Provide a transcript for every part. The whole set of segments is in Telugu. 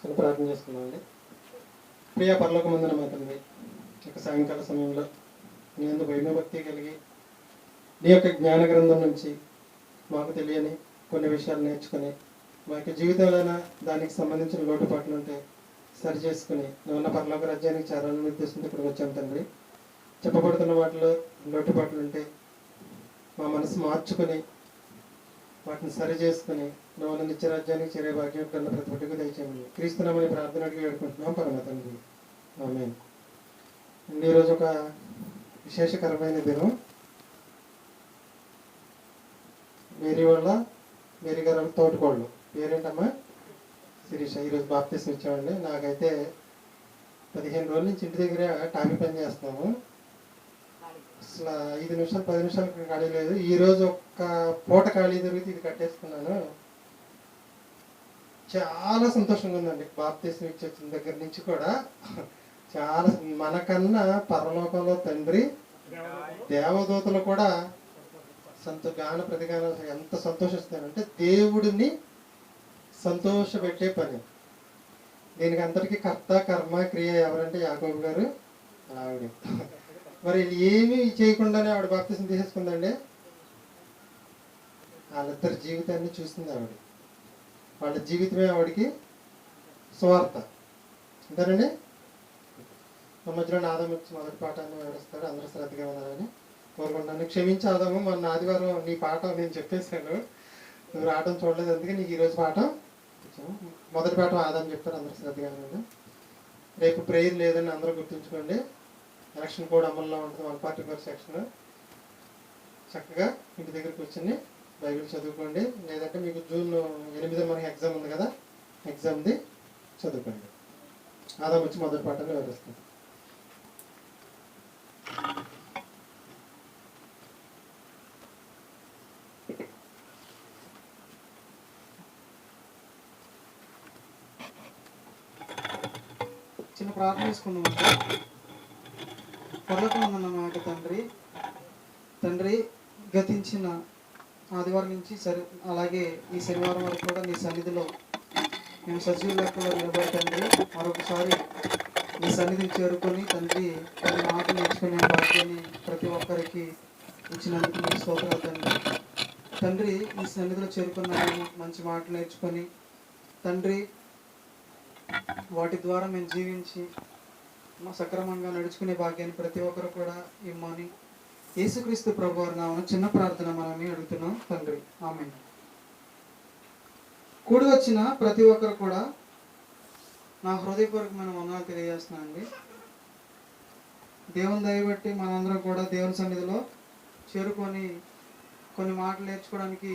చిన్న ప్రార్థన చేసుకున్నామండి. ప్రియ పరలోకమందున మా తండ్రి, ఒక సాయంకాల సమయంలో నీ యందు భయభక్తి కలిగి నీ యొక్క జ్ఞాన గ్రంథం నుంచి మాకు తెలియని కొన్ని విషయాలు నేర్చుకొని మా యొక్క జీవితంలోన దానికి సంబంధించిన లోటుపాట్లు ఉంటే సరి చేసుకుని నువ్వున్న పరలోక రాజ్యానికి చేరాలని ఉద్దేశంతో ఇక్కడికి వచ్చాం తండ్రి. చెప్పబడుతున్న వాటిలో లోటుపాట్లు ఉంటే మా మనసు మార్చుకొని వాటిని సరి చేసుకుని నువ్వు నిత్యరాజ్యానికి చేరే భాగ్యం కన్నా ప్రతి ఒక్కరికి దయచేయండి. క్రీస్తునామని ప్రార్థన అడిగి వేడుకుంటున్నాం పరమ తండ్రి. ఆమేన్. ఈరోజు ఒక విశేషకరమైన దినం. మేరీ గారు తోటకోళ్ళు పేరేంటమ్మా? శిరీష. ఈరోజు బాప్తిసం ఇచ్చామండి. నాకైతే 15 రోజుల నుంచి ఇంటి దగ్గర టాపీ పని చేస్తున్నాము. అసలు 5 నిమిషాలు 10 నిమిషాలు ఖాళీ లేదు. ఈరోజు ఒక్క పూట ఖాళీ దొరికితే ఇది కట్టేసుకున్నాను. చాలా సంతోషంగా ఉందండి. బాప్తిసం ఇచ్చి వచ్చిన దగ్గర నుంచి కూడా చాలా మనకన్నా పరలోకంలో తండ్రి దేవదూతలు కూడా గాన ప్రతిగానం ఎంత సంతోషిస్తానంటే దేవుడిని సంతోషపెట్టే పని. దీనికి అంతటికీ కర్త కర్మ క్రియ ఎవరంటే యాకోబు గారు ఆవిడ. మరి ఏమీ చేయకుండానే ఆవిడ బాప్తిసం తీసేసుకుందండి. వాళ్ళిద్దరి జీవితాన్ని చూసింది ఆవిడ. వాళ్ళ జీవితమే ఆవిడకి సువార్త. అంతేనండి. మధ్యలో ఆదాము వచ్చి మొదటి పాఠాన్ని వివరిస్తారు. అందరూ శ్రద్ధగా ఉన్నారని కోరుకుంటాను. క్షమించి ఆదాము, మొన్న ఆదివారం నీ పాఠం నేను చెప్పేశాను, నువ్వు రావడం చూడలేదు, అందుకే నీకు ఈరోజు పాఠం మొదటి పాఠం ఆదాము చెప్తారు. అందరూ శ్రద్ధగా ఉన్నారు. రేపు ప్రేయర్ లేదని అందరూ గుర్తుంచుకోండి. ఎలక్షన్ కోడ్ అమల్లో ఉంటుంది. 144 సెక్షన్. చక్కగా ఇంటి దగ్గర కూర్చొని బైబిల్ చదువుకోండి. లేదంటే మీకు జూన్ 8 మనకి ఎగ్జామ్ ఉంది కదా, ఎగ్జామ్ది చదువుకోండి. ఆదాము వచ్చి మొదటి పాఠాన్ని వివరిస్తాను. చిన్న ప్రార్థన చేసుకున్నాం. పరలోకమందున్న మాట తండ్రి, గతించిన ఆదివారం నుంచి అలాగే ఈ శనివారం వరకు కూడా నీ సన్నిధిలో మేము సజీవ లెక్కలో నిలబడి తండ్రి మరొకసారి నీ సన్నిధిని చేరుకొని తండ్రి కొన్ని మాటలు నేర్చుకునే భాగ్యాన్ని ప్రతి ఒక్కరికి ఇచ్చినందుకు నీ స్తోత్రాలు తండ్రి. ఈ సన్నిధిలో చేరుకున్నాము, మంచి మాటలు నేర్చుకొని తండ్రి వాటి ద్వారా మేము జీవించి సక్రమంగా నడుచుకునే భాగ్యాన్ని ప్రతి ఒక్కరు కూడా ఇమ్మని యేసుక్రీస్తు ప్రభువారి నామమున చిన్న ప్రార్థన మనల్ని అడుగుతున్నాం తండ్రి. ఆమేన్. కూడి వచ్చిన ప్రతి ఒక్కరు కూడా నా హృదయపూర్వకమైన వందనాలు తెలియజేస్తున్నాను అండి. దేవుని దయబట్టి మనందరం కూడా దేవుని సన్నిధిలో చేరుకొని కొన్ని మాటలు నేర్చుకోవడానికి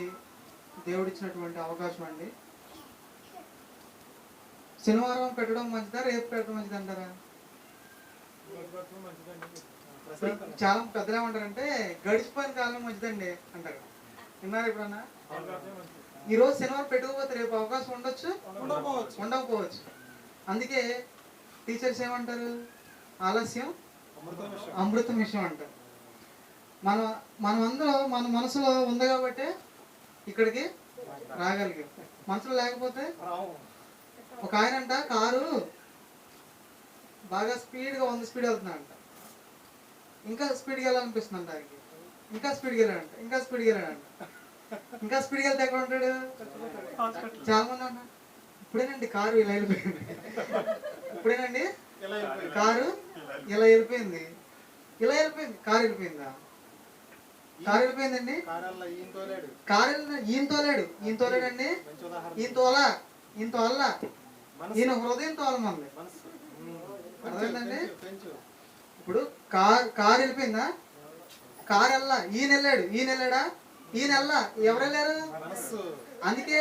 దేవుడిచ్చినటువంటి అవకాశం అండి. శనివారం పెట్టడం మంచిదా, రేపు పెట్టడం మంచిది అంటారా? చాలా పెద్దలు ఏమంటారంటే గడిచిపోయిన కాలం మంచిదండి అంటారు. విన్నారు ఎప్పుడన్నా? ఈరోజు శనివారం పెట్టుకోకపోతే రేపు అవకాశం ఉండొచ్చు, ఉండకపోవచ్చు. అందుకే టీచర్స్ ఏమంటారు? ఆలస్యం అమృతం విషయం అంటారు. మనమందరూ మన మనసులో ఉంది కాబట్టి ఇక్కడికి రాగలిగాం. మనసులో లేకపోతే ఒక ఆయన అంట కారు బాగా స్పీడ్గా 100 స్పీడ్ వెళ్తున్నాడంట. ఇంకా స్పీడ్గా వెళ్ళాలనిపిస్తుందంట ఆయనకి. ఇంకా స్పీడ్గా వెళ్ళాడంట, ఇంకా స్పీడ్గా వెళ్ళాడంట. ఇంకా స్పీడ్గా వెళ్తే ఎక్కడ ఉంటాడు? చాలా మంది అంట ఇప్పుడేనండి కారు ఇలా వెళ్ళిపోయింది, ఇప్పుడేనండి కారు ఇలా వెళ్ళిపోయింది, ఇలా వెళ్ళిపోయింది. కారు వెళ్ళిపోయిందా? కారు వెళ్ళిపోయిందండి. ఈయన తోలేడండి. ఈయన తోలా ఈయన హృదయం తోలమంది. అర్థమైందండి? ఇప్పుడు కారు వెళ్ళిపోయిందా? కారు వెళ్ళా, ఈయన వెళ్ళాడా? ఈయన వెళ్ళా, ఎవరు వెళ్ళారు? అందుకే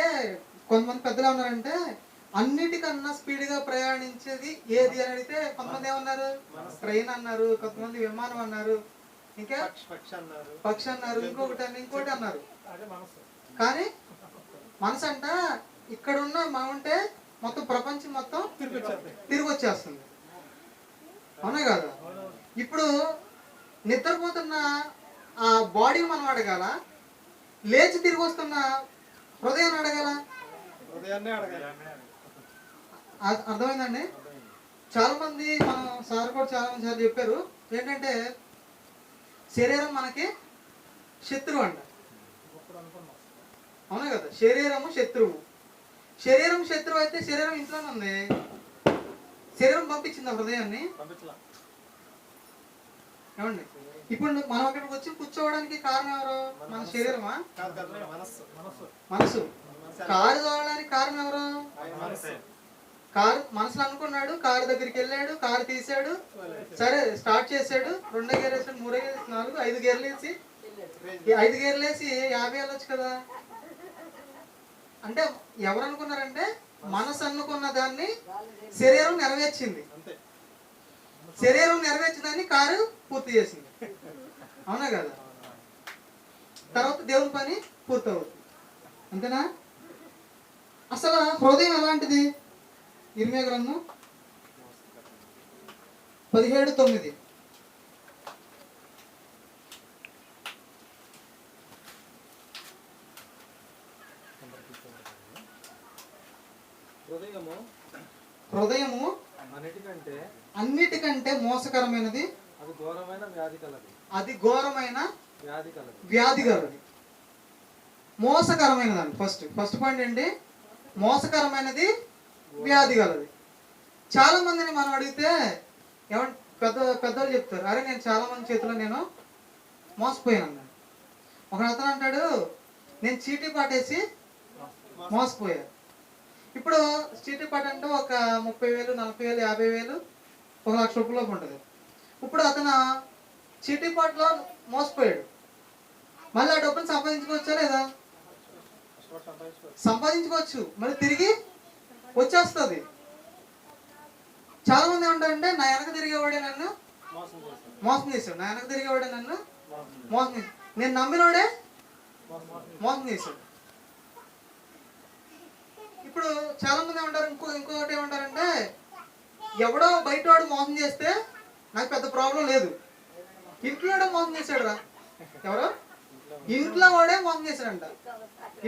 కొంతమంది పెద్దలు ఉన్నారంటే అన్నిటికన్నా స్పీడ్ గా ప్రయాణించేది ఏది అని అడిగితే కొంతమంది ఏమన్నారు? ట్రైన్ అన్నారు, కొంతమంది విమానం అన్నారు, ఇంకా పక్షి అన్నారు, ఇంకోటి అన్నారు. కానీ మనసు అంట ఇక్కడున్న ఉంటే మొత్తం ప్రపంచం మొత్తం తిరిగి వచ్చేస్తుంది. అవునా కదా? ఇప్పుడు నిద్రపోతున్న ఆ బాడీని మనం అడగాల, లేచి తిరిగి వస్తున్న హృదయాన్ని అడగాల? అర్థమైందండి. చాలా మంది మన సార్ కూడా చాలా మంది సార్ చెప్పారు ఏంటంటే శరీరం మనకి శత్రువు అంట. అవునా కదా, శరీరము శత్రువు. శరీరం శత్రువు అయితే శరీరం ఇంట్లోనే ఉంది. శరీరం పంపించింది హృదయాన్ని. ఏమండి, ఇప్పుడు మనం అక్కడికి వచ్చి కూర్చోవడానికి కారణం ఎవరు? మన శరీరమా? మనసు. కారు తోలడానికి కారణం ఎవరు? కారు మనసులో అనుకున్నాడు, కారు దగ్గరికి వెళ్ళాడు, కారు తీసాడు, సరే స్టార్ట్ చేశాడు, 2 గేర్లు వేసాడు, 3 గేర్లు వేసి 4 5 గేర్లు వేసి 5 గేర్లు వేసి 50 వెళ్ళొచ్చు కదా. అంటే ఎవరు అనుకున్నారంటే మనసు అనుకున్న దాన్ని శరీరం నెరవేర్చింది. శరీరం నెరవేర్చిందని కారు పూర్తి చేసింది. అవునా కదా, తర్వాత దేవుని పని పూర్తవుతుంది. అంతేనా? అసలు హృదయం ఎలాంటిది? ఇర్మియా గ్రంథం 17:9. హృదయము అన్నిటికంటే మోసకరమైనది, అది ఘోరమైన వ్యాధి కలది. మోసకరమైనది. ఫస్ట్ పాయింట్ ఏంటి? మోసకరమైనది, వ్యాధి కలది. చాలా మందిని మనం అడిగితే పెద్దవాళ్ళు చెప్తారు, అరే నేను చాలా మంది చేతిలో నేను మోసపోయాను. ఒక అతను అంటాడు, నేను చీటీ పాటేసి మోసపోయా. ఇప్పుడు చీటీ పాట అంటే ఒక 30,000, 40,000, 50,000, 1,00,000 రూపాయలలోపు ఉంటుంది. ఇప్పుడు అతను చీటీ పాటలో మోసపోయాడు. మళ్ళీ ఆ డబ్బులు సంపాదించుకోవచ్చా లేదా? సంపాదించుకోవచ్చు, మళ్ళీ తిరిగి వచ్చేస్తుంది. చాలా మంది ఏమంటారంటే నా వెనక తిరిగేవాడే నన్ను మోసం చేశాడు, నా వెనక తిరిగేవాడే నన్ను మోసం చేశాడు, నేను నమ్మినోడే మోసం చేశాడు. ఇప్పుడు చాలా మంది ఏమంటారు, ఇంకొకటి ఏమంటారంటే ఎవడో బయటవాడు మోసం చేస్తే నాకు పెద్ద ప్రాబ్లం లేదు, ఇంట్లో మోసం చేశాడు రా. ఎవరో ఇంట్లో వాడే మోసం చేశాడంట.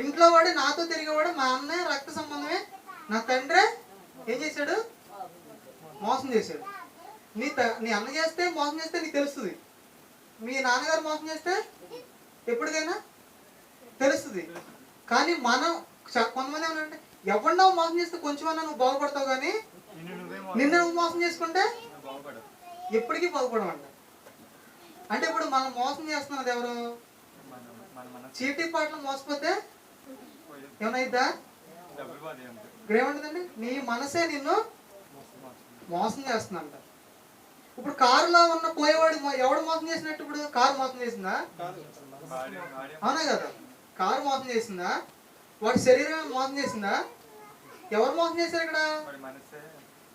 ఇంట్లో వాడే, నాతో తిరిగేవాడు, మా అన్నయ్య రక్త సంబంధమే, నా తండ్రే ఏం చేశాడు? మోసం చేశాడు. నీ అన్న చేస్తే మోసం చేస్తే నీకు తెలుస్తుంది, మీ నాన్నగారు మోసం చేస్తే ఎప్పటికైనా తెలుస్తుంది. కానీ మనం కొంతమంది ఏమన్నా ఎవరినో మోసం చేస్తే కొంచెమన్నా నువ్వు బాగుపడతావు, కానీ నిన్ను నువ్వు మోసం చేసుకుంటే ఎప్పటికీ బాగుపడమంట. అంటే ఇప్పుడు మనం మోసం చేస్తున్నది ఎవరు? చీటీ పాటలు మోసపోతే ఏమైద్దా? ఇక్కడ ఏమంటుందండి, నీ మనసే నిన్ను మోసం చేస్తుందంట. ఇప్పుడు కారులో ఉన్న పోయేవాడు ఎవడు మోసం చేసినట్టు? ఇప్పుడు కారు మోసం చేసిందా? అవునా కదా, కారు మోసం చేసిందా? వాడి శరీరం మోసం చేసిందా? ఎవరు మోసం చేశారు ఇక్కడ?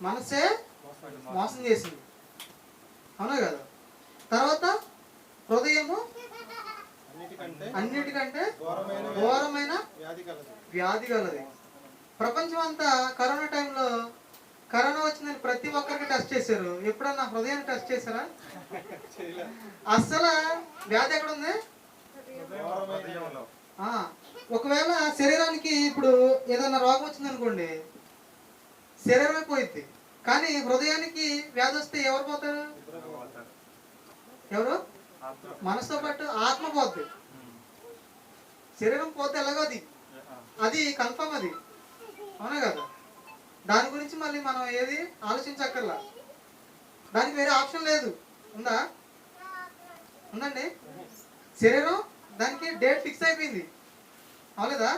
మనసే మోసం చేసింది. అవునా కదా. తర్వాత హృదయము అన్నిటికంటే ఘోరమైన వ్యాధి కలది. ప్రపంచం అంతా కరోనా టైంలో, కరోనా వచ్చిందని ప్రతి ఒక్కరికి టెస్ట్ చేశారు. ఎప్పుడన్నా హృదయాన్ని టెస్ట్ చేశారా? అస్సలు వ్యాధి ఎక్కడ ఉంది? ఒకవేళ శరీరానికి ఇప్పుడు ఏదైనా రోగం వచ్చింది అనుకోండి, శరీరమే పోయిద్ది. కానీ హృదయానికి వ్యాధి వస్తే ఎవరు పోతారు? ఎవరు? మనసుతో పాటు ఆత్మ పోద్ది. శరీరం పోతే ఎలాగో అది కన్ఫర్మ్, అది. అవునా కదా. దాని గురించి మళ్ళీ మనం ఏది ఆలోచించక్కర్లా, దానికి వేరే ఆప్షన్ లేదు. ఉందా? ఉందండి. శరీరం దానికి డేట్ ఫిక్స్ అయిపోయింది. అవలేదా?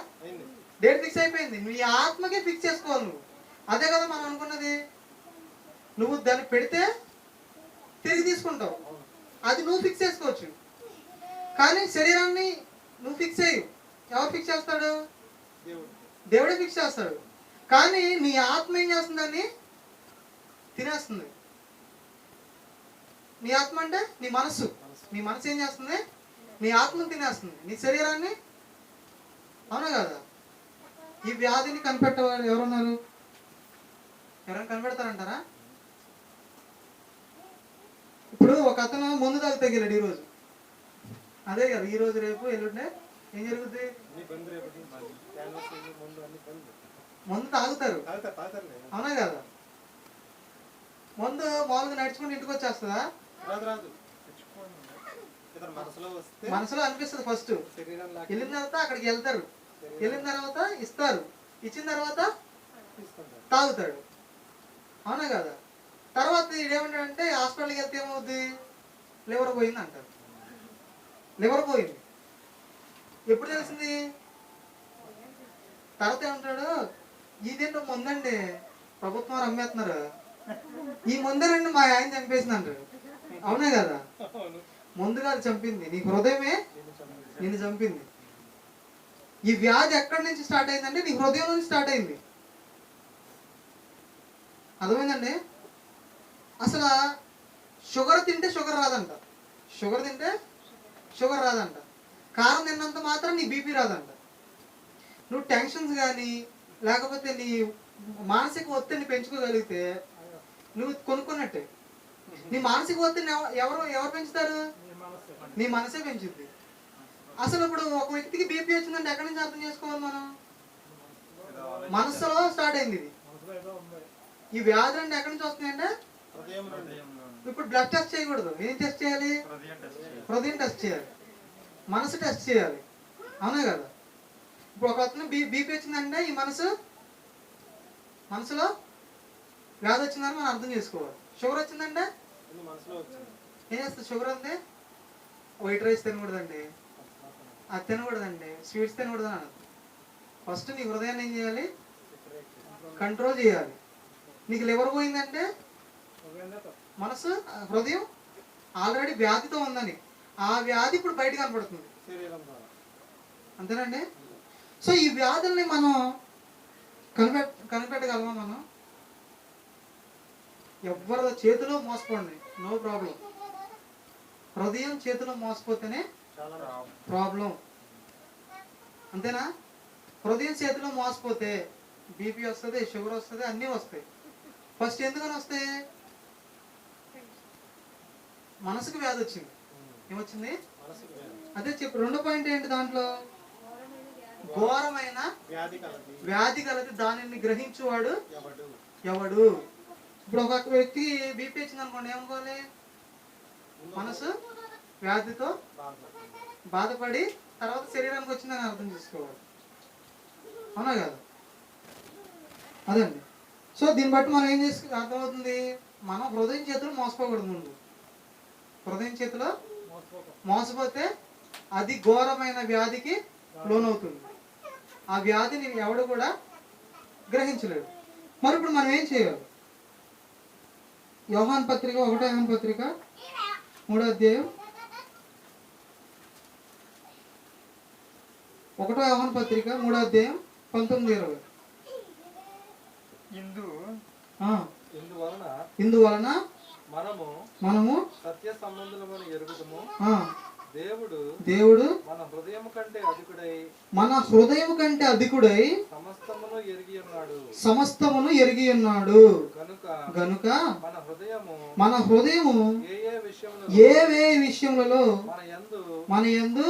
డేట్ ఫిక్స్ అయిపోయింది. నీ ఆత్మకే ఫిక్స్ చేసుకోవాలి నువ్వు. అదే కదా మనం అనుకున్నది. నువ్వు దాన్ని పెడితే తిరిగి తీసుకుంటావు, అది నువ్వు ఫిక్స్ చేసుకోవచ్చు. కానీ శరీరాన్ని నువ్వు ఫిక్స్ చేయు. ఎవరు ఫిక్స్ చేస్తాడు? దేవుడే ఫిక్స్ చేస్తాడు. కానీ నీ ఆత్మ ఏం చేస్తుందని తినేస్తుంది. నీ ఆత్మ అంటే నీ మనస్సు. నీ మనసు ఏం చేస్తుంది? నీ ఆత్మను తినేస్తుంది, నీ శరీరాన్ని. అవునా కదా. ఈ వ్యాధిని కనిపెట్టేవారు ఎవరున్నారు? ఎవరైనా కనిపెడతారంటారా? ఇప్పుడు ఒక అతను ముందు దాకా తగిలాడు ఈరోజు, అదే కదా ఈరోజు రేపు ఎల్లుండే ఏం జరుగుద్ది? మందు తాగుతారు, అవునా కదా? మందు మామూలుగా నడుచుకుంటూ ఇంటికి వచ్చేస్తుందా? మనసులో అనిపిస్తుంది ఫస్ట్. వెళ్ళిన తర్వాత అక్కడికి వెళ్తారు, వెళ్ళిన తర్వాత ఇస్తారు, ఇచ్చిన తర్వాత తాగుతాడు, అవునా కదా? తర్వాత ఇదేమంటాడంటే హాస్పిటల్కి వెళ్తే ఏమవుద్ది? లివర్ పోయింది అంటారు. లివర్ పోయింది ఎప్పుడు తెలిసింది? తర్వాత ఏమంటాడు, ఇదేంటో ముందండి ప్రభుత్వం వారు అమ్మేస్తున్నారు, ఈ ముందేనండి మా ఆయన చంపేసింది అంటాడు, అవునా కదా? ముందుగా చంపింది నీ హృదయమే నిన్ను చంపింది. ఈ వ్యాధి ఎక్కడి నుంచి స్టార్ట్ అయిందంటే నీ హృదయం నుంచి స్టార్ట్ అయింది. అర్థమైందండి? అసలు షుగర్ తింటే షుగర్ రాదంట, షుగర్ తింటే షుగర్ రాదంట, కారం తిన్నంత మాత్రం నీ బీపీ రాదంట. నువ్వు టెన్షన్స్ కానీ లేకపోతే నీ మానసిక ఒత్తిడిని పెంచుకోగలిగితే నువ్వు కొనుక్కున్నట్టే. నీ మానసిక ఒత్తిడిని ఎవరు పెంచుతారు? నీ మనసే పెంచుద్ది. అసలు ఇప్పుడు ఒక వ్యక్తికి బీపీ వచ్చిందంటే ఎక్కడి నుంచి అర్థం చేసుకోవాలి మనం? మనసులో స్టార్ట్ అయింది ఇది. ఈ వ్యాధులు అంటే ఎక్కడి నుంచి వస్తున్నాయంటే ఇప్పుడు బ్లడ్ టెస్ట్ చేయకూడదు, ఏం టెస్ట్ చేయాలి? హృదయం టెస్ట్ చేయాలి, మనసు టెస్ట్ చేయాలి, అవునా కదా? ఇప్పుడు ఒక అతను బీపీ వచ్చిందంటే ఈ మనసులో వ్యాధి వచ్చిందని మనం అర్థం చేసుకోవాలి. షుగర్ వచ్చిందంటే ఏం చేస్తుంది? షుగర్ ఉంది, వైట్ రైస్ తినకూడదండి, అది తినకూడదండి, స్వీట్స్ తినకూడదని అనదు. ఫస్ట్ నీ హృదయాన్ని ఏం చేయాలి? కంట్రోల్ చేయాలి. నీకు లివర్ పోయిందంటే మనసు హృదయం ఆల్రెడీ వ్యాధితో ఉందని, ఆ వ్యాధి ఇప్పుడు బయట కనపడుతుంది, అంతేనండి? సో ఈ వ్యాధుల్ని మనం కనిపెట్టగలమా? మనం ఎవరి చేతిలో మోసపోండి, నో ప్రాబ్లం. హృదయం చేతిలో మోసపోతేనే ప్రాబ్లం, అంతేనా? హృదయం చేతిలో మోసపోతే బీపీ వస్తుంది, షుగర్ వస్తుంది, అన్నీ వస్తాయి. ఫస్ట్ ఎందుకని వస్తాయి? మనసుకు వ్యాధి వచ్చింది. ఏమొచ్చింది? అదే చెప్పు. రెండో పాయింట్ ఏంటి దాంట్లో? ఘోరమైన వ్యాధి కలది, దానిని గ్రహించువాడు ఎవడు? ఇప్పుడు ఒక వ్యక్తికి బీపీ వచ్చింది అనుకోండి, ఏమనుకోవాలి? మనసు వ్యాధితో బాధపడి తర్వాత శరీరానికి వచ్చిందని అర్థం చేసుకోవాలి, అవునా కదా? అదండి. సో దీన్ని బట్టి మనం ఏం చేసి అర్థమవుతుంది? మనం హృదయం చేతిలో మోసపోకూడదు. ముందు హృదయం చేతిలో మోసపోతే అది ఘోరమైన వ్యాధికి లోనవుతుంది. ఆ వ్యాధిని ఎవడు కూడా గ్రహించలేడు. మరి ఇప్పుడు మనం ఏం చేయాలి? యోహాను పత్రిక 1 యోహాను పత్రిక 3వ అధ్యాయం 1 యోహాను పత్రిక 3వ అధ్యాయం 19-20. ఇందువలన మనము సత్య సంబంధులమని ఎరుగుదుము. దేవుడు మన హృదయము కంటే అధికుడై సమస్తమును ఎరిగి ఉన్నాడు గనుక మన హృదయము ఏ విషయములలో మన యందు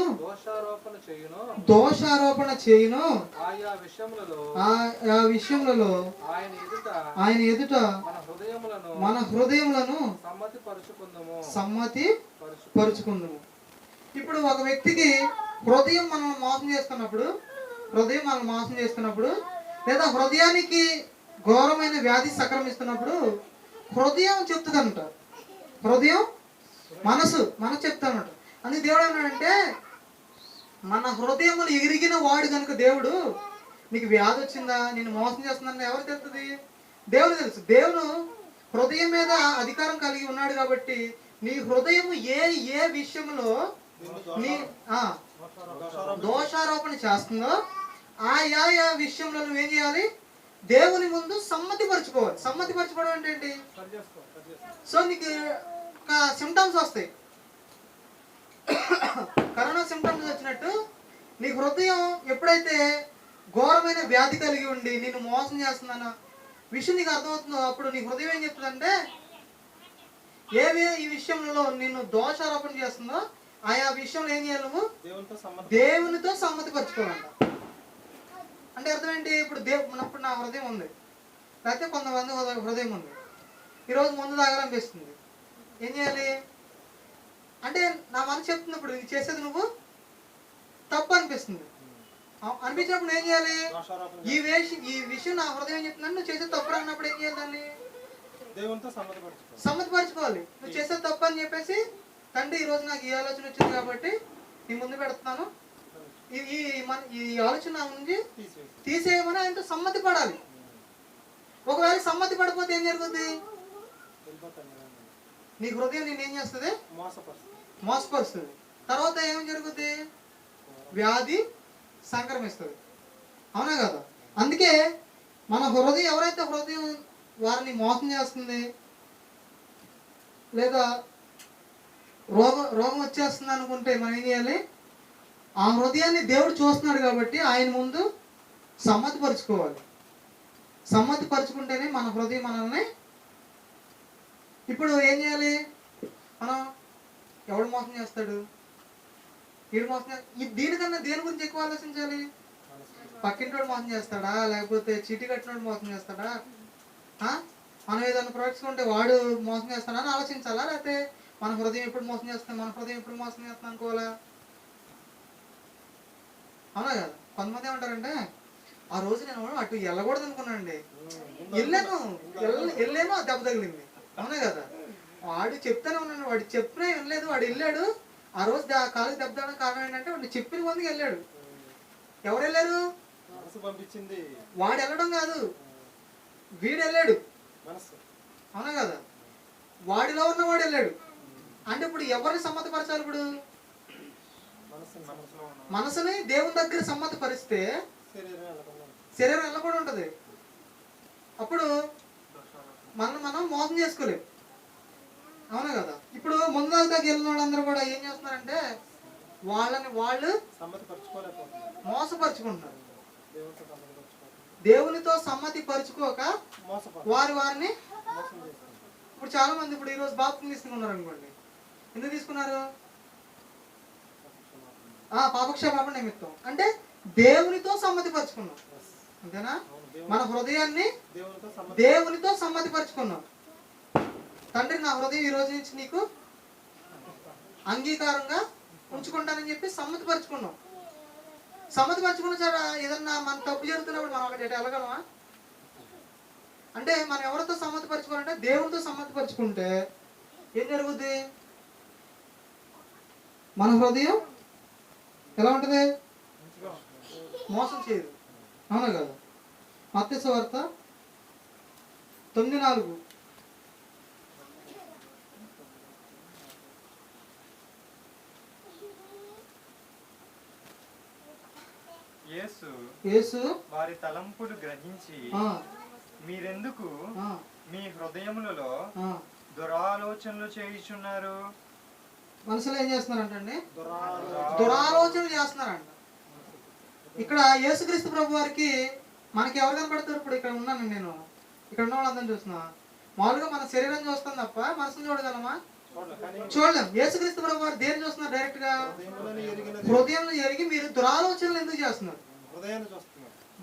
దోషారోపణ చేయును ఆ విషయములలో ఆయన ఎదుట మన హృదయములను సమ్మతి పరుచుకుందాము. ఇప్పుడు ఒక వ్యక్తికి హృదయం మనం మోసం చేస్తున్నప్పుడు లేదా హృదయానికి ఘోరమైన వ్యాధి సంక్రమిస్తున్నప్పుడు హృదయం చెప్తుందంట, హృదయం మనసు చెప్తానంట. అందుకే దేవుడు ఏమన్నాడంటే, మన హృదయములు ఎరిగిన వాడు కనుక దేవుడు, నీకు వ్యాధి వచ్చిందా, నేను మోసం చేస్తుందని ఎవరు తెలుస్తుంది? దేవుడు తెలుసు. దేవుడు హృదయం మీద అధికారం కలిగి ఉన్నాడు కాబట్టి నీ హృదయం ఏ విషయంలో నీ దోషారోపణ చేస్తుందో ఆయా విషయంలో నువ్వేం చేయాలి? దేవుని ముందు సమ్మతిపరచుకోవాలి. సమ్మతిపరచుకోవడం అంటే ఏంటి? సో నీకు సిమ్టమ్స్ వస్తాయి, కరోనా సిమ్టమ్స్ వచ్చినట్టు నీ హృదయం ఎప్పుడైతే ఘోరమైన వ్యాధి కలిగి ఉండి నిన్ను మోసం చేస్తుందన్న విషయం నీకు అర్థమవుతుందో అప్పుడు నీ హృదయం ఏం చెప్తుందంటే, ఈ విషయంలో నిన్ను దోషారోపణ చేస్తుందో ఆయా విషయంలో ఏం చేయాలి? నువ్వు దేవునితో సమ్మతి పరచుకోవాలంట. అంటే అర్థం ఏంటి? ఇప్పుడు ఇప్పుడు నా హృదయం ఉంది, లేకపోతే కొంతమంది హృదయం ఉంది. ఈరోజు ముందు తాగాలనిపిస్తుంది, ఏం చేయాలి? అంటే నా మనసు చెప్తుంది ఇప్పుడు ఇది చేసేది నువ్వు తప్పు అనిపిస్తుంది. అనిపించినప్పుడు ఏం చేయాలి? ఈ విషయం నా హృదయం చెప్తున్నాను, నువ్వు చేసేది తప్పు అన్నప్పుడు ఏం చేయాలి? దాన్ని దేవునితో సమ్మతిపరచుకోవాలి. నువ్వు చేసేది తప్పు అని చెప్పేసి, తండ్రి ఈరోజు నాకు ఈ ఆలోచన వచ్చింది కాబట్టి నీ ముందు పెడుతున్నాను, ఈ ఆలోచన నా నుంచి తీసేయమని ఆయనతో సమ్మతి పడాలి. ఒకవేళ సమ్మతి పడిపోతే ఏం జరుగుతుంది? నీ హృదయం నేను ఏం చేస్తుంది? మోసపరుస్తుంది. తర్వాత ఏం జరుగుతుంది? వ్యాధి సంక్రమిస్తుంది. అవునా కదా? అందుకే మన హృదయం, ఎవరైతే హృదయం వారిని మోసం చేస్తుంది, లేదా రోగం వచ్చేస్తుంది అనుకుంటే మనం ఏం చేయాలి? ఆ హృదయాన్ని దేవుడు చూస్తున్నాడు కాబట్టి ఆయన ముందు సమ్మతిపరుచుకోవాలి. సమ్మతిపరుచుకుంటేనే మన హృదయం మనల్ని. ఇప్పుడు ఏం చేయాలి మనం? ఎవడు మోసం చేస్తాడు? వీడు మోసం దీనికన్నా దేని గురించి ఎక్కువ ఆలోచించాలి? పక్కింటోడు మోసం చేస్తాడా, లేకపోతే చీటీ కట్టినోడు మోసం చేస్తాడా, మనం ఏదైనా ప్రొడక్ట్స్ ఉంటే వాడు మోసం చేస్తాడా అని ఆలోచించాలా? లేకపోతే మన హృదయం ఎప్పుడు మోసం చేస్తాం, మన హృదయం ఎప్పుడు మోసం చేస్తాం అనుకోవాలా? అవునా కదా? కొంతమంది ఏమంటారంటే, ఆ రోజు నేను అటు వెళ్ళకూడదు అనుకున్నానండి, వెళ్ళాను ఆ దెబ్బ తగిలింది. అవునా కదా? వాడు చెప్తానే ఉన్నాడు, వాడు చెప్పినా వినలేదు, వాడు వెళ్ళాడు. ఆ రోజు కాలుకి దెబ్బ తగ్గడం కారణం ఏంటంటే వాడు చెప్పిన మందికి వెళ్ళాడు. ఎవరు వెళ్ళారు? వాడు వెళ్ళడం కాదు, వీడు వెళ్ళాడు. అవునా కదా? వాడిలో ఉన్నవాడు వెళ్ళాడు. అంటే ఇప్పుడు ఎవరిని సమ్మతపరచాలి? ఇప్పుడు మనసుని దేవుని దగ్గర సమ్మతపరిస్తే శరీరం వెళ్ళకుండా ఉంటది. అప్పుడు మనం మోసం చేసుకోలేము. అవునా కదా? ఇప్పుడు ముందుగా వెళ్ళిన వాళ్ళందరూ కూడా ఏం చేస్తున్నారంటే వాళ్ళని వాళ్ళు మోసపరుచుకుంటున్నారు. దేవునితో సమ్మతి పరుచుకోక వారిని. ఇప్పుడు చాలా మంది ఇప్పుడు ఈరోజు బాప్తిసం తీసుకున్నారు అనుకోండి. ఎందుకు తీసుకున్నారు? పాపక్షమాపణ నిమిత్తం. అంటే దేవునితో సమ్మతి పరుచుకున్నాం, అంతేనా? మన హృదయాన్ని దేవునితో సమ్మతి పరుచుకున్నాం. తండ్రి నా హృదయం ఈ రోజు నుంచి నీకు అంగీకారంగా ఉంచుకుంటానని చెప్పి సమ్మతి పరుచుకున్నాం. సమ్మతి పరుచుకున్న సార్ ఏదన్నా మన తప్పు జరుగుతున్నప్పుడు మనం అక్కడ వెళ్ళగలమా? అంటే మనం ఎవరితో సమ్మతి పరుచుకోవాలంటే దేవునితో సమ్మతి పరుచుకుంటే ఏం జరుగుద్ది? మన హృదయం ఎలా ఉంటుంది? మోసం చేయదు. అవునా కదా? మత్తయి సువార్త 9:4. యేసు వారి తలంపులు గ్రహించి మీరెందుకు మీ హృదయములలో దురాలోచనలు చేయుచున్నారు? మనసులో ఏం చేస్తున్నారంటండి? దురాలోచనలు చేస్తున్నారంట. ఇక్కడ యేసుక్రీస్తు ప్రభు వారికి మనకి ఎవరు కనపడతారు? ఇప్పుడు ఇక్కడ ఉన్నాను నేను, ఇక్కడ ఉన్న వాళ్ళందరినీ చూస్తున్నా. మామూలుగా మన శరీరం చూస్తాం తప్ప మనసును చూడగలమా? చూడలేం. యేసుక్రీస్తు ప్రభు వారు దేని చూస్తున్నారు? డైరెక్ట్ గా హృదయం ఎరిగి మీరు దురాలోచనలు ఎందుకు చేస్తున్నారు?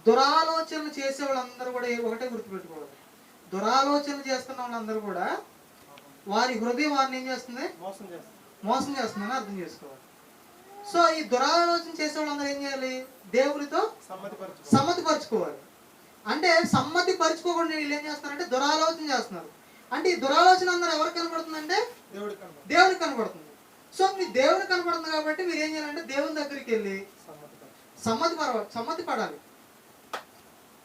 దురాలోచనలు చేసే వాళ్ళందరూ కూడా ఒకటే గుర్తుపెట్టుకోవాలి. దురాలోచనలు చేస్తున్న వాళ్ళందరూ కూడా వారి హృదయం వారిని ఏం చేస్తుంది? మోసం చేస్తుందని అర్థం చేసుకోవాలి. సో ఈ దురాలోచన చేసే వాళ్ళందరూ ఏం చేయాలి? దేవునితో సమ్మతి పరుచుకోవాలి. అంటే సమ్మతి పరుచుకోకుండా వీళ్ళు ఏం చేస్తున్నారంటే దురాలోచన చేస్తున్నారు. అంటే ఈ దురాలోచన అందరూ ఎవరికి కనపడుతుందంటే దేవుడికి కనపడుతుంది. సో మీ దేవుడికి కనపడుతుంది కాబట్టి మీరు ఏం చేయాలంటే దేవుని దగ్గరికి వెళ్ళి సమ్మతి పడాలి.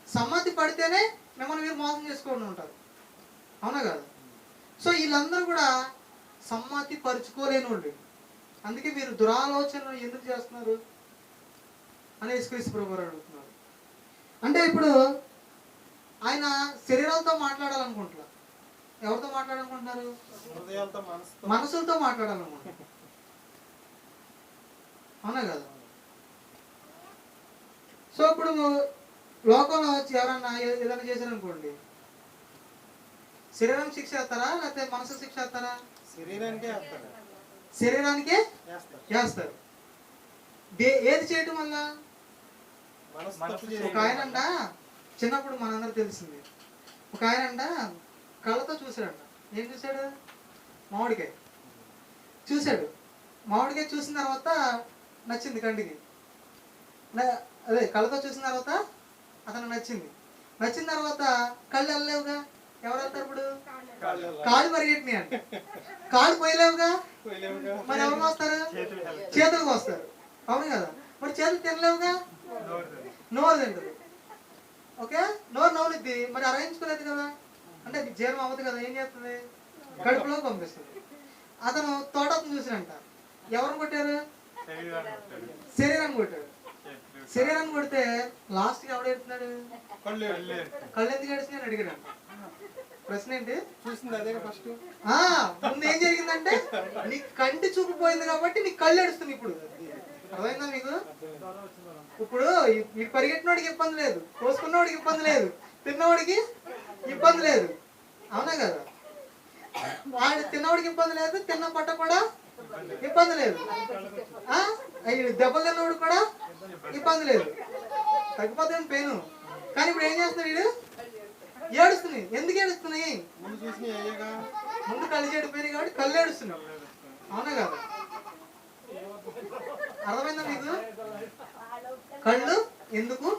సమ్మతి పడితేనే మిమ్మల్ని మీరు మోసం చేసుకోండి ఉంటారు. అవునా కదా? సో వీళ్ళందరూ కూడా సమ్మతి పరుచుకోలేని వాళ్ళు. అందుకే మీరు దురాలోచనలు ఎందుకు చేస్తున్నారు అని యేసుక్రీస్తు ప్రభువు అడుగుతున్నారు. అంటే ఇప్పుడు ఆయన శరీరాలతో మాట్లాడాలనుకుంటున్నారు. ఎవరితో మాట్లాడాలనుకుంటున్నారు? మనసులతో మాట్లాడాలనుకుంటున్నారు. అవునా కదా? సో ఇప్పుడు లోకంలో వచ్చి ఎవరన్నా ఏదైనా చేశారనుకోండి, శరీరం శిక్ష వేస్తారా లేకపోతే మనసు శిక్ష వేస్తారా? శరీరానికే వేస్తారు. ఏది చేయటం వల్ల? ఒక ఆయనంట చిన్నప్పుడు మనందరూ తెలిసింది. ఒక ఆయనంట కళ్ళతో చూశాడంట. ఏం చూశాడు? మామిడికాయ చూశాడు. మామిడికాయ చూసిన తర్వాత నచ్చింది కంటికి. అదే కళ్ళతో చూసిన తర్వాత అతను నచ్చింది. నచ్చిన తర్వాత కళ్ళు వెళ్ళలేవుగా. ఎవరు వెళ్తారు ఇప్పుడు? కాళ్ళు పరిగెట్టినాయి అంట. కాళ్ళు పోయలేవుగా. మరి ఎవరు వస్తారు? చేతులకు వస్తారు. అవును కదా. మరి చేతులు తినలేవుగా. నోరు తింటది. ఓకే, నోరు నవ్వులిద్ది. మరి అరయించుకోలేదు కదా, అంటే జీర్ణం అవ్వదు కదా. ఏం చేస్తుంది? కడుపులో పంపిస్తుంది. అతను తోటను చూసినంట. ఎవరిని కొట్టారు? శరీరాన్ని కొట్టాడు. శరీరాన్ని కొడితే లాస్ట్కి ఎవడు ఎడుతున్నాడు? కళ్ళు ఎందుకు ఏడుస్తున్నాయని అడిగాడంట. ప్రశ్న ఏంటి? చూసింది అదే ఫస్ట్. ముందు ఏం జరిగిందంటే నీ కంటి చూపు పోయింది కాబట్టి నీ కళ్ళు ఏడుస్తుంది. ఇప్పుడు అర్థమైందా మీకు? ఇప్పుడు ఈ పరిగెట్టినోడికి ఇబ్బంది లేదు, కోసుకున్నవాడికి ఇబ్బంది లేదు, తిన్నవాడికి ఇబ్బంది లేదు. అవునా కదా? వాడు తిన్నవాడికి ఇబ్బంది లేదు, తిన్న పట్ట కూడా ఇబ్బంది లేదు. దెబ్బలు తిన్నవాడు కూడా ఇబ్బంది లేదు. తగ్గిపోతుంది పెయిన్. కానీ ఇప్పుడు ఏం చేస్తున్నాడు? వీడు ఏడుస్తున్నాయి. ఎందుకు ఏడుస్తున్నాయి? ముందు కళ్ళు చెడిపోయినాయి కాబట్టి కళ్ళు ఏడుస్తున్నాయి. అవునా కదా? అర్థమైందా మీకు? కళ్ళు ఎందుకు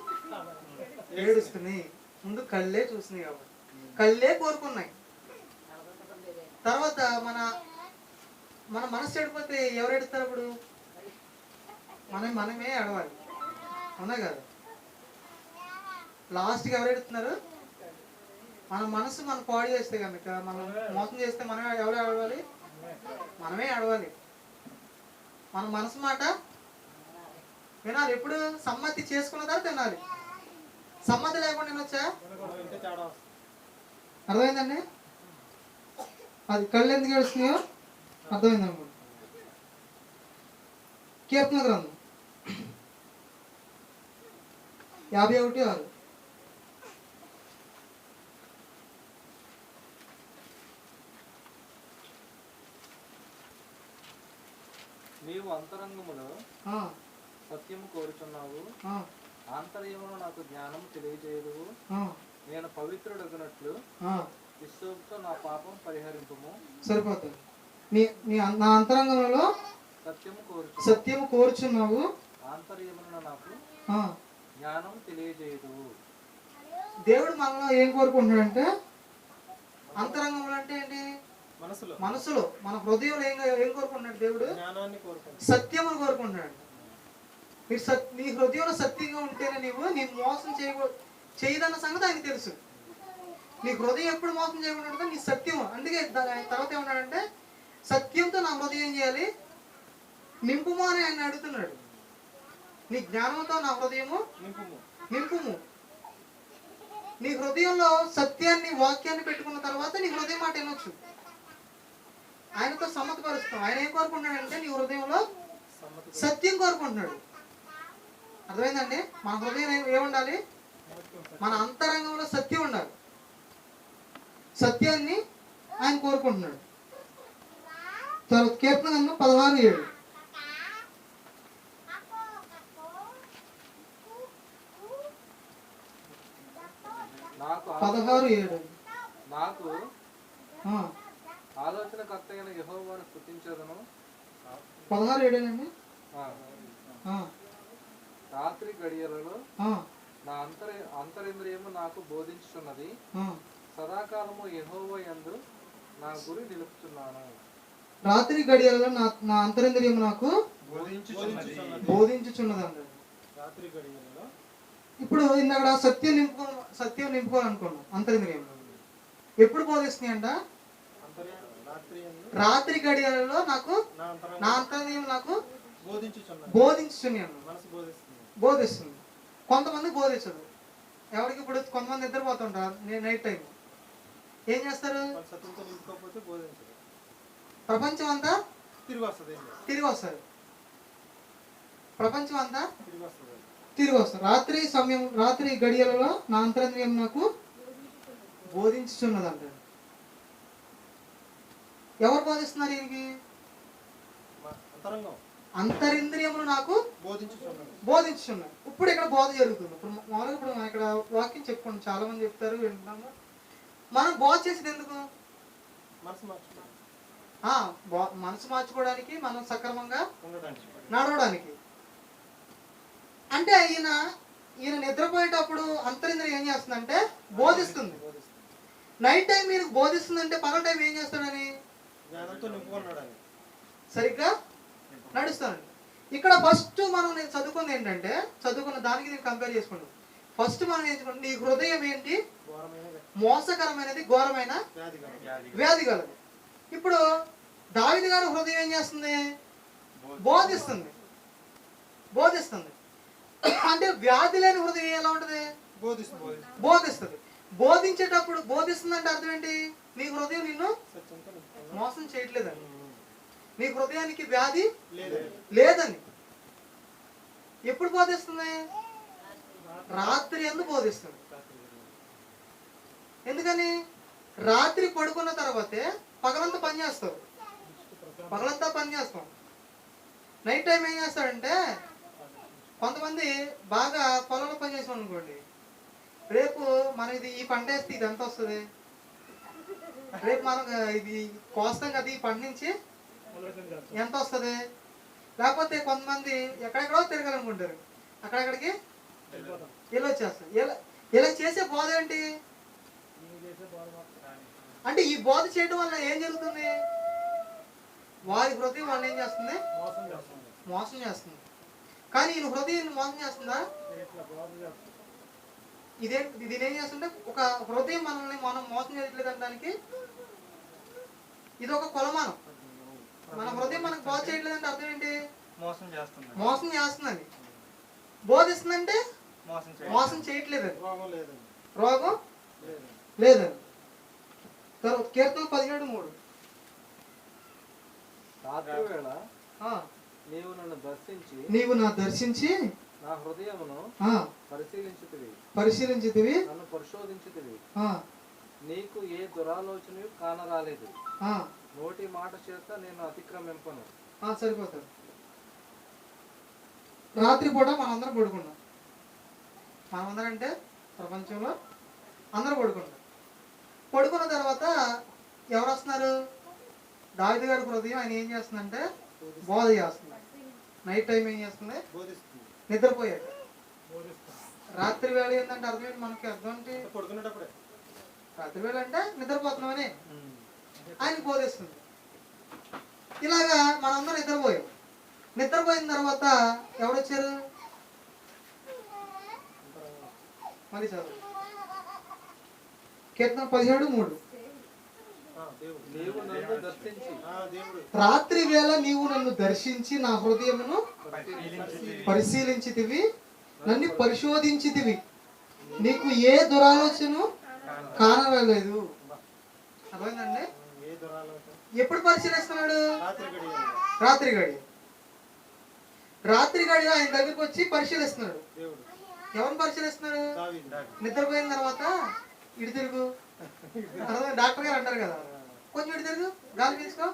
ఏడుస్తున్నాయి? ముందు కళ్ళే చూస్తున్నాయి కాబట్టి, కళ్ళే కోరుకున్నాయి. తర్వాత మన మనసు చెడిపోతే ఎవరు ఏడుస్తారు? అప్పుడు మనమే ఏడవాలి. అవునా కదా? లాస్ట్కి ఎవరు ఏడుస్తున్నారు? మన మనసు మనం పాడు చేస్తే కనుక, మనం మోసం చేస్తే మనమే ఎవరు ఏడవాలి? మనమే ఏడవాలి. మన మనసు మాట వినాలి. ఎప్పుడు? సమ్మతి చేసుకున్న తర్వాత తినాలి. సమ్మతి లేకుండా తినొచ్చా? అర్థమైందండి? అది కళ్ళు ఎందుకు ఏడుస్తున్నాయో అర్థమైంది అనుకోండి. కీర్తన గ్రంథం 51:6. నీవు అంతరంగములో సత్యము కోరుచున్నావు, ఆంతర్యములో నాకు జ్ఞానం తెలియజేయదు. నేను పవిత్రుడగునట్లు విశ్వతో నా పాపం పరిహరింపుము. సరిపోతుంది. నా అంతరంగంలో సత్యము కోరుచున్నావు, ఆంతర్యములో నాకు జ్ఞానం తెలియజేయదు. దేవుడు మనలో ఏం కోరుకుంటున్నాడంటే, అంతరంగంలో అంటే ఏంటి? మనసులో మన హృదయంలో ఏం కోరుకుంటున్నాడు దేవుడు? సత్యమును కోరుకుంటున్నాడు. నీ హృదయంలో సత్యంగా ఉంటేనే నీ మోసం చేయదన్న సంగతి ఆయనకు తెలుసు. నీ హృదయం ఎప్పుడు మోసం చేయకుండా నీ సత్యం. అందుకే తర్వాత ఏమన్నాడంటే, సత్యంతో నా హృదయం ఏం చేయాలి? నింపుము అని ఆయన అడుగుతున్నాడు. నీ జ్ఞానంతో నా హృదయము నింపుము. నీ హృదయంలో సత్యాన్ని, వాక్యాన్ని పెట్టుకున్న తర్వాత నీ హృదయం మాట వినొచ్చు. ఆయనతో సమ్మతపరుస్తాం. ఆయన ఏం కోరుకుంటున్నాడంటే నీ హృదయంలో సత్యం కోరుకుంటున్నాడు. అర్థమైందండి? మన హృదయం ఏముండాలి? మన అంతరంగంలో సత్యం ఉండాలి. సత్యాన్ని ఆయన కోరుకుంటున్నాడు. తర్వాత కీర్తన 16:7. నాకు ఆలోచనకర్త అయిన యెహోవాను స్తుతించెదను. 16:7 రాత్రి గడియలలో నా అంతరింద్రియము నాకు బోధించుచున్నది. సదాకాలము యెహోవా యందు నా గురి నిలుపుచున్నాను. రాత్రి గడియలలో నా అంతరింద్రియము నాకు బోధించుచున్నది అన్నాడు. ఇప్పుడు ఇందాక సత్యం నింపుకోవాలనుకున్నాం. అంతరింద్రియంలో ఎప్పుడు బోధిస్తున్నాయి అంట? రాత్రి గడియలలో నాకు నా అంతరింద్రియం నాకు బోధిస్తుంది. కొంతమంది బోధించదు. ఎవరికి? ఇప్పుడు కొంతమంది నిద్రపోతుంటారు నైట్ టైం. ఏం చేస్తారు? ప్రపంచం అంతా తిరిగి వస్తారు. ప్రపంచం అంతా తిరిగి వస్తారు. రాత్రి గడియలలో నా అంతరింద్రియం నాకు బోధించుచున్నది అంటాడు. ఎవరు బోధిస్తున్నారు ఈయనకి? అంతరింద్రియములు నాకు బోధించుచున్నాడు. బోధించున్నాయి. ఇప్పుడు ఇక్కడ బోధ జరుగుతుంది. ఇప్పుడు మామూలుగా ఇప్పుడు మనం ఇక్కడ వాక్యం చెప్పుకోండి, చాలా మంది చెప్తారు, వింటున్నాము. మనం బోధ చేసేది ఎందుకు? మనసు మార్చుకోవడానికి, మనసు మార్చుకోవడానికి, మనం సక్రమంగా ఉండడానికి. నడవడానికి. అంటే ఈయన నిద్రపోయేటప్పుడు అంతరింద్రియం ఏం చేస్తుందంటే బోధిస్తుంది. నైట్ టైం మీరు బోధిస్తుందంటే పగల టైం ఏం చేస్తాడని? జ్ఞానంతో నింపుకున్నాడని, సరిగ్గా నడుస్తానండి. ఇక్కడ ఫస్ట్ మనం నేను చదువుకుంది ఏంటంటే, చదువుకున్న దానికి నేను కంపేర్ చేసుకున్నాను. ఫస్ట్ మనం నేర్చుకుంటాం, నీ హృదయం ఏంటి? మోసకరమైనది, ఘోరమైన వ్యాధి గలది. ఇప్పుడు దావీదు గారి హృదయం ఏం చేస్తుంది? బోధిస్తుంది. అంటే వ్యాధి లేని హృదయం ఎలా ఉంటుంది? బోధిస్తుంది. బోధించేటప్పుడు బోధిస్తుందంటే అర్థం ఏంటి? నీ హృదయం నిన్ను మోసం చేయట్లేదని, నీ హృదయానికి వ్యాధి లేదని. ఎప్పుడు బోధిస్తుంది? రాత్రి యందు బోధిస్తుంది. ఎందుకని? రాత్రి పడుకున్న తర్వాతే పగలంతా పని చేస్తావు, పగలంతా పని చేస్తాం. నైట్ టైం ఏం చేస్తాడంటే, కొంతమంది బాగా పొలంలో పని చేసాం అనుకోండి, రేపు మనం ఈ పంట వేస్తే ఇది ఎంత వస్తుంది, రేపు మనం ఇది కోస్తాం కదా, ఈ పంట నుంచి ఎంత వస్తుంది. లేకపోతే కొంతమంది ఎక్కడెక్కడో తిరగాలనుకుంటారు, అక్కడెక్కడికి ఇలా వచ్చేస్తారు. ఇలా చేసే బోధ ఏంటి అంటే, ఈ బోధ చేయడం వల్ల ఏం జరుగుతుంది? వారి హృదయం వాళ్ళని ఏం చేస్తుంది? మోసం చేస్తుంది. కానీ ఈయన హృదయం మోసం చేస్తుందా? ఇదేం చేస్తుంటే, ఒక హృదయం మనల్ని మనం మోసం చేయట్లేదు అనడానికి ఇది ఒక కొలమానం. మన హృదయం మనకు బోధ చేయట్లేదంటే అర్థం ఏంటి? మోసం చేస్తుందని. బోధిస్తుందంటే మోసం చేయట్లేదని, రోగం లేదని. తర్వాత కీర్తన 17:3. రాత్రి వేళ నీవు నా దర్శించి నా హృదయమును పరిశీలించితివి, నన్ను పరిశోధించితివి. నీకు ఏ దురాలోచన కానరాలేదు. నోటి మాట చేత నేను అతిక్రమింపను. సరిపోతుంది. రాత్రిపూట మనందరం పడుకున్నాం. మనమందరం అంటే ప్రపంచంలో అందరూ పడుకున్నాం. పడుకున్న తర్వాత ఎవరు వస్తున్నారు? దావీదు గారి హృదయం ఆయన ఏం చేస్తుందంటే బోధ చేస్తుంది. నైట్ టైం ఏం చేస్తుంది? నిద్రపోయాడు. రాత్రి వేళ ఏంటంటే అర్థం ఏంటి? మనకి అర్థం ఏంటి? పడుకునేటప్పుడే. రాత్రి వేళ అంటే నిద్రపోతున్నామని ఆయన బోధిస్తుంది. ఇలాగా మనందరం నిద్రపోయాం. నిద్రపోయిన తర్వాత ఎవరు వచ్చారు? మరి చదువు కీర్తన 17:3. రాత్రి వేళ నీవు నన్ను దర్శించి నా హృదయమును పరిశీలించితివి, నన్ను పరిశోధించితివి, నీకు ఏ దురాలోచన కానరాలేదు. అర్థమైందండి? ఎప్పుడు పరిశీలిస్తున్నాడు? రాత్రి గడి ఆయన దగ్గరికి వచ్చి పరిశీలిస్తున్నాడు. ఎవరిని పరిశీలిస్తున్నాడు? నిద్రపోయిన తర్వాత ఇటు తిరుగు, డాక్టర్ గారు అంటారు కదా, కొంచెం ఇటు తిరుగు, గాలి తీసుకో,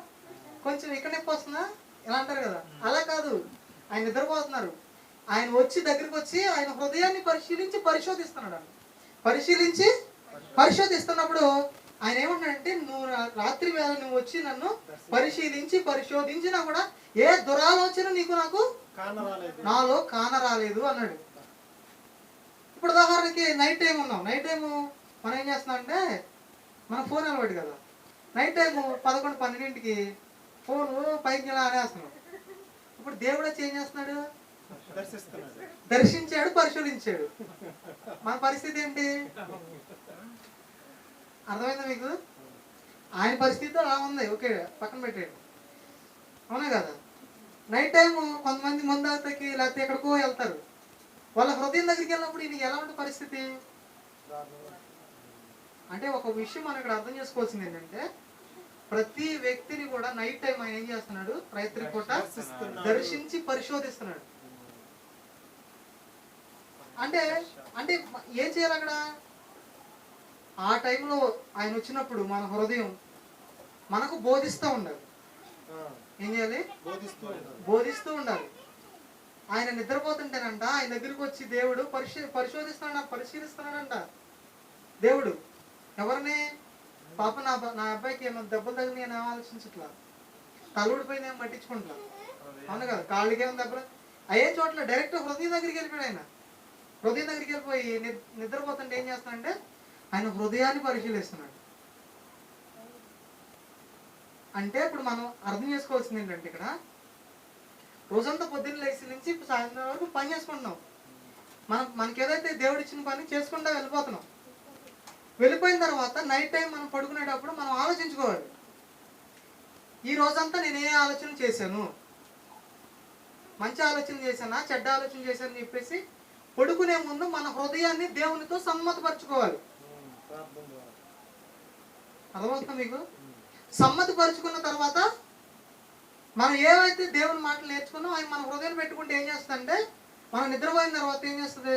కొంచెం ఇక్కడ నొప్పి వస్తుందా ఇలా అంటారు కదా. అలా కాదు, ఆయన నిద్రపోతున్నారు. ఆయన వచ్చి దగ్గరికి వచ్చి ఆయన హృదయాన్ని పరిశోధిస్తున్నాడు. పరిశోధిస్తున్నప్పుడు ఆయన ఏమంటాడంటే, నువ్వు రాత్రి వేళ నువ్వు వచ్చి నన్ను పరిశోధించినా కూడా ఏ దురాలోచన నాకు నాలో కానరాలేదు అన్నాడు. ఇప్పుడు ఉదాహరణకి నైట్ టైం ఉన్నాం. నైట్ టైము మనం ఏం చేస్తున్నాం అంటే, మన ఫోన్ అలవాటు కదా, నైట్ టైము 11-12కి ఫోను పైకి ఇలా అనేస్తున్నాం. ఇప్పుడు దేవుడు వచ్చి ఏం చేస్తున్నాడు? దర్శించాడు, పరిశోధించాడు. మన పరిస్థితి ఏంటి? అర్థమైందా మీకు? ఆయన పరిస్థితి అలా ఉంది, ఓకే, పక్కన పెట్టేయండి. అవునా కదా? నైట్ టైము కొంతమంది ముందకి లేకపోతే ఎక్కడికో వెళ్తారు. వాళ్ళ హృదయం దగ్గరికి వెళ్ళినప్పుడు ఇది ఎలా ఉంటుంది పరిస్థితి అంటే, ఒక విషయం మనం ఇక్కడ అర్థం చేసుకోవాల్సింది ఏంటంటే, ప్రతి వ్యక్తిని కూడా నైట్ టైం ఆయన ఏం చేస్తున్నాడు? రాత్రి పూట దర్శించి పరిశోధిస్తున్నాడు. అంటే అంటే ఏం చేయాలి అక్కడ? ఆ టైంలో ఆయన వచ్చినప్పుడు మన హృదయం మనకు బోధిస్తూ ఉండాలి. ఏం చేయాలి? బోధిస్తూ ఉండాలి. ఆయన నిద్రపోతుంటేనంట ఆయన దగ్గరికి వచ్చి దేవుడు పరిశీలిస్తున్నాడంట దేవుడు. ఎవరిని? పాప నా అబ్బాయికి ఏమో దెబ్బలు తగిలి నేను ఆలోచించట్లా, తలుడిపోయింది ఏమో పట్టించుకుంటా, అవును కదా, కాళ్ళకి ఏమో దెబ్బలు అయ్యే చోట్ల డైరెక్ట్ హృదయం దగ్గరికి వెళ్ళిపోయాడు. ఆయన హృదయం దగ్గరికి వెళ్ళిపోయి నిద్రపోతుంటే ఏం చేస్తున్నాడంటే ఆయన హృదయాన్ని పరిశీలిస్తున్నాడు. అంటే ఇప్పుడు మనం అర్థం చేసుకోవాల్సింది ఏంటంటే ఇక్కడ రోజంతా పొద్దున్న లేచి నుంచి సాయంత్రం వరకు పని చేసుకుంటున్నాం. మనకి ఏదైతే దేవుడు ఇచ్చిన పని చేసుకుంటా వెళ్ళిపోతున్నాం. వెళ్ళిపోయిన తర్వాత నైట్ టైం మనం పడుకునేటప్పుడు మనం ఆలోచించుకోవాలి, ఈ రోజంతా నేను ఏ ఆలోచన చేశాను, మంచి ఆలోచన చేశానా చెడ్డ ఆలోచన చేశానని చెప్పేసి పడుకునే ముందు మన హృదయాన్ని దేవునితో సమ్మతపరచుకోవాలి. అర్థమవుతుందా మీకు? సమ్మతపరుచుకున్న తర్వాత మనం ఏవైతే దేవుని మాటలు నేర్చుకున్నాం అవి మన హృదయాన్ని పెట్టుకుంటే ఏం చేస్తుందంటే మనం నిద్రపోయిన తర్వాత ఏం చేస్తుంది?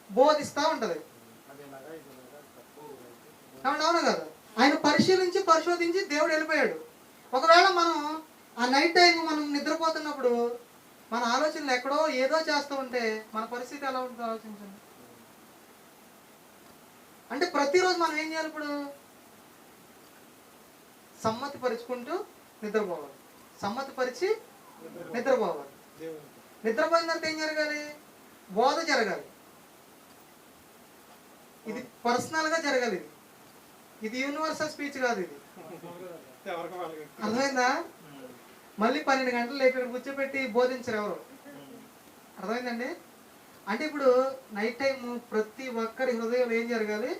బోధిస్తూ ఉంటది. అవును కదా? ఆయన పరిశోధించి దేవుడు వెళ్ళిపోయాడు. ఒకవేళ మనం ఆ నైట్ టైం మనం నిద్రపోతున్నప్పుడు మన ఆలోచనలు ఎక్కడో ఏదో చేస్తూ ఉంటే మన పరిస్థితి ఎలా ఉంటుందో ఆలోచించండి. అంటే ప్రతిరోజు మనం ఏం చేయాలి? ఇప్పుడు సమ్మతి పరుచుకుంటూ నిద్రపోవాలి, సమ్మతిపరిచి నిద్రపోవాలి. నిద్రపోయిన తర్వాత ఏం జరగాలి? బోధ జరగాలి. ఇది పర్సనల్ గా జరగాలి. ఇది యూనివర్సల్ స్పీచ్ కాదు. ఇది అర్థమైందా? మళ్ళీ 12 గంటలు ఇక్కడ కూర్చోబెట్టి బోధించరు ఎవరు. అర్థమైందండి? అంటే ఇప్పుడు నైట్ టైం ప్రతి ఒక్కరి హృదయంలో ఏం జరగాలి?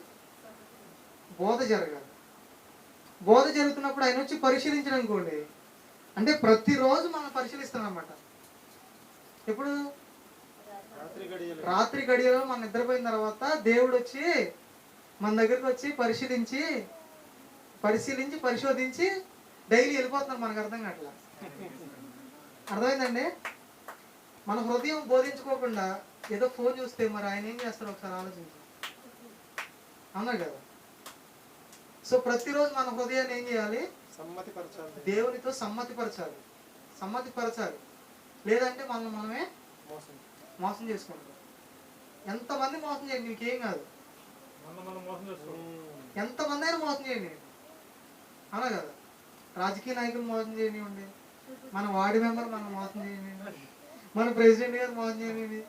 బోధ జరగాలి. బోధ జరుగుతున్నప్పుడు ఆయన వచ్చి పరిశీలించడం అనుకోండి, అంటే ప్రతిరోజు మనం పరిశీలిస్తున్నాం అన్నమాట. ఎప్పుడు? రాత్రి గడియలో మనం నిద్రపోయిన తర్వాత దేవుడు వచ్చి మన దగ్గరికి వచ్చి పరిశోధించి డైలీ వెళ్ళిపోతున్నారు. మనకు అర్థం కావట్లా. అర్థమైందండి? మన హృదయం బోధించుకోకుండా ఏదో ఫోన్ చూస్తే మరి ఆయన ఏం చేస్తారు ఒకసారి ఆలోచించి, అవునా కదా? సో ప్రతిరోజు మన హృదయాన్ని ఏం చేయాలి? దేవునితో సమ్మతిపరచాలి. లేదంటే మనమే మోసం చేసుకుంటాం. ఎంతమంది మోసం చేయండి, నీకేం కాదు. ఎంతమంది అయినా మోసం చేయండి, అవునా కదా? రాజకీయ నాయకులు మోసం చేయనివ్వండి, మన వార్డు మెంబర్ మనం మోసం చేయనివ్వండి, మన ప్రెసిడెంట్ గారు మోసం చేయనివ్వండి,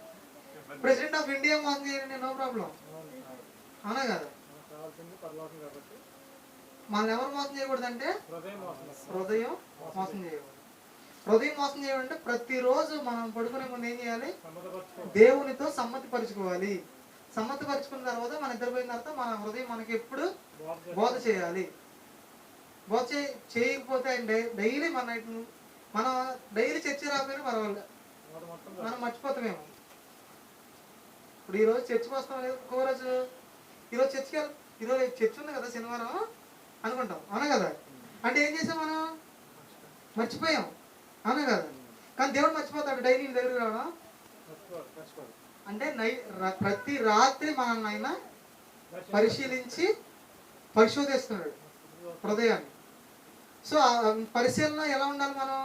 ప్రెసిడెంట్ ఆఫ్ ఇండియా మోసం చేయనివ్వండి, నో ప్రాబ్లం, అవునా కదా? మనం ఎవరు మోసం చేయకూడదంటే హృదయం మోసం చేయకూడదు. హృదయం మోసం చేయాలంటే ప్రతిరోజు మనం పడుకునే ముందు ఏం చేయాలి? దేవునితో సమ్మతిపరుచుకోవాలి. సమ్మతిపరుచుకున్న తర్వాత మన నిద్రపోయిన తర్వాత మన హృదయం మనకి ఎప్పుడు బోధ చేయాలి. బోధ చేయకపోతే ఆయన డైలీ మనం డైలీ చర్చి రాకపోయినా పర్వాలేదు, మనం మర్చిపోతామేమో. ఇప్పుడు ఈరోజు చర్చికి వస్తాం, ఇంకో రోజు ఈరోజు చర్చి ఉంది కదా శనివారం అనుకుంటాం, అవునా కదా? అంటే ఏం చేసాం? మనం మర్చిపోయాం, అవునా కదా? కానీ దేవుడు మర్చిపోతాడు డైలీ దగ్గరికి రావడం. అంటే ప్రతి రాత్రి మనల్ని ఆయన పరిశోధిస్తున్నాడు హృదయాన్ని. సో పరిశీలన ఎలా ఉండాలి? మనం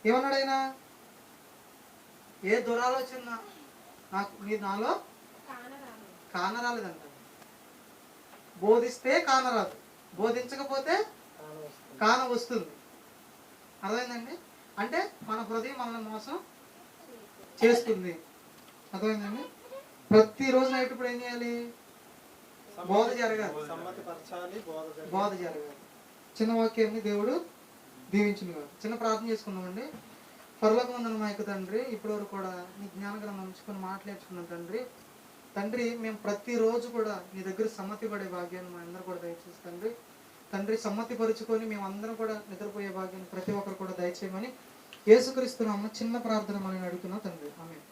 ఏమన్నాడు ఆయన? ఏ దురాలోచన నాలో కానరాలేదంట. బోధిస్తే కానరాదు, బోధించకపోతే కాన వస్తుంది. అర్థమైందండి? అంటే మన హృదయం మనల్ని మోసం చేస్తుంది. అర్థమైందండి? ప్రతిరోజు నైట్ ఇప్పుడు ఏం చేయాలి? బోధ జరగాలి. చిన్న వాక్యాన్ని దేవుడు దీవించును కాదు. చిన్న ప్రార్థన చేసుకున్నామండి. పరలోకమందున మా యొక్క తండ్రి, ఇప్పటి వరకు కూడా నీ జ్ఞానగ్రంథం ఉంచుకొని మాట్లాడుకున్నాం తండ్రి. మేము ప్రతిరోజు కూడా నీ దగ్గర సమ్మతి పడే భాగ్యాన్ని మా అందరూ కూడా దయచేసి తండ్రి సమ్మతి పరుచుకొని మేము అందరం కూడా నిద్రపోయే భాగ్యాన్ని ప్రతి ఒక్కరు కూడా దయచేయమని యేసుక్రీస్తు నామమున చిన్న ప్రార్థన మనం అడుగుతున్నాం తండ్రి. ఆమేన్.